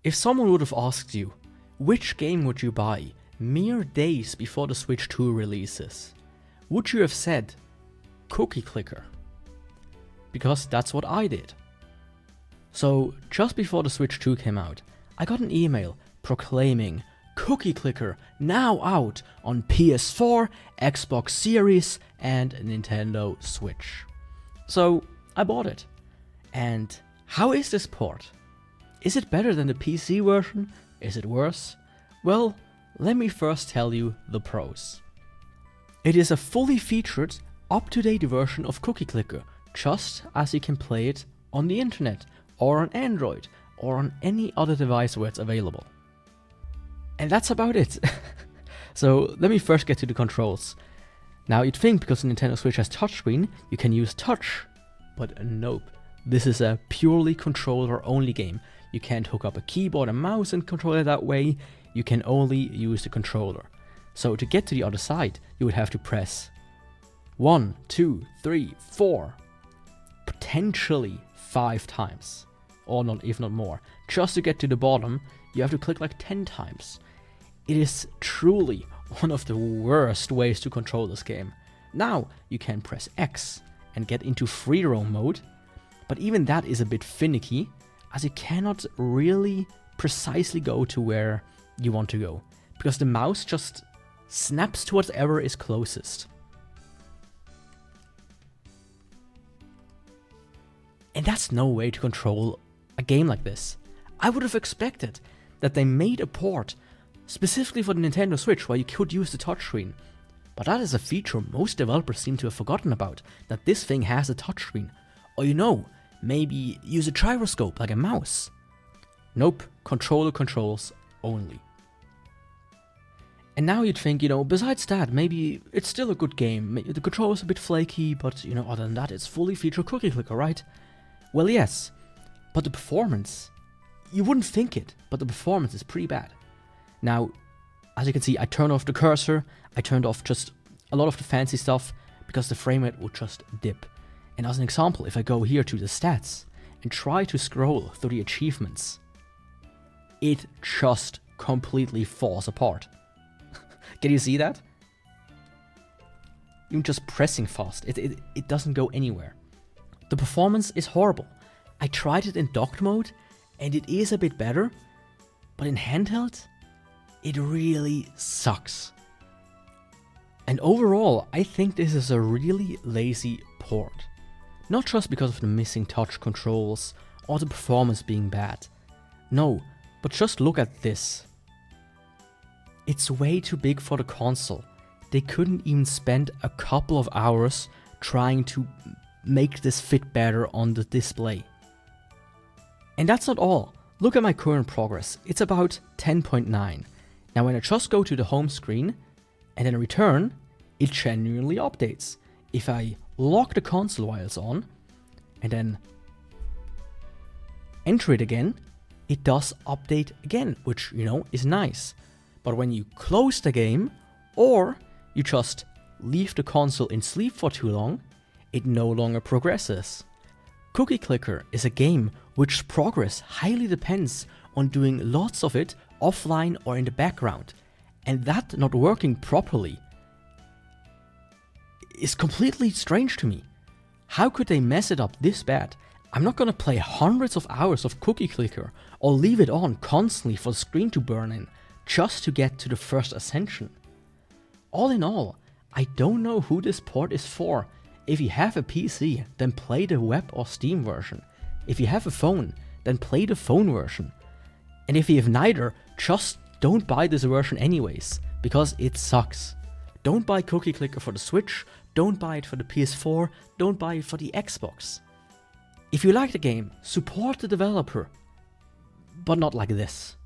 If someone would have asked you, which game would you buy mere days before the Switch 2 releases, would you have said Cookie Clicker? Because that's what I did. So just before the Switch 2 came out, I got an email proclaiming Cookie Clicker now out on PS4, Xbox Series, and Nintendo Switch. So I bought it. And how is this port? Is it better than the PC version? Is it worse? Well, let me first tell you the pros. It is a fully featured, up-to-date version of Cookie Clicker, just as you can play it on the internet, or on Android, or on any other device where it's available. And that's about it. So let me first get to the controls. Now you'd think because the Nintendo Switch has touchscreen, you can use touch, but nope. This is a purely controller-only game. You can't hook up a keyboard and mouse and control it that way. You can only use the controller. So to get to the other side, you would have to press 1, 2, 3, 4, potentially 5 times, or not, if not more. Just to get to the bottom, you have to click like 10 times. It is truly one of the worst ways to control this game. Now you can press X and get into free roam mode, but even that is a bit finicky, as you cannot really precisely go to where you want to go, because the mouse just snaps to whatever is closest. And that's no way to control a game like this. I would have expected that they made a port specifically for the Nintendo Switch where you could use the touchscreen. But that is a feature most developers seem to have forgotten about, that this thing has a touchscreen. Or maybe use a gyroscope like a mouse. Nope, controller controls only. And now you'd think, besides that, maybe it's still a good game. The controller's a bit flaky, but other than that, it's fully featured Cookie Clicker, right? Well, yes, but the performance, you wouldn't think it, but the performance is pretty bad. Now, as you can see, I turned off the cursor, I turned off just a lot of the fancy stuff, because the frame rate would just dip. And as an example, if I go here to the stats and try to scroll through the achievements, it just completely falls apart. Can you see that? Even just pressing fast, it doesn't go anywhere. The performance is horrible. I tried it in docked mode, and it is a bit better, but in handheld, it really sucks. And overall, I think this is a really lazy port. Not just because of the missing touch controls or the performance being bad. No, but just look at this. It's way too big for the console. They couldn't even spend a couple of hours trying to make this fit better on the display. And that's not all. Look at my current progress. It's about 10.9. Now when I just go to the home screen and then return, it genuinely updates. If I lock the console while it's on and then enter it again, it does update again, which is nice. But when you close the game or you just leave the console in sleep for too long, it no longer progresses. Cookie Clicker is a game which progress highly depends on doing lots of it offline or in the background, and that not working properly is completely strange to me. How could they mess it up this bad? I'm not gonna play hundreds of hours of Cookie Clicker or leave it on constantly for the screen to burn in just to get to the first ascension. All in all, I don't know who this port is for. If you have a PC, then play the web or Steam version. If you have a phone, then play the phone version. And if you have neither, just don't buy this version anyways, because it sucks. Don't buy Cookie Clicker for the Switch, don't buy it for the PS4, don't buy it for the Xbox. If you like the game, support the developer, but not like this.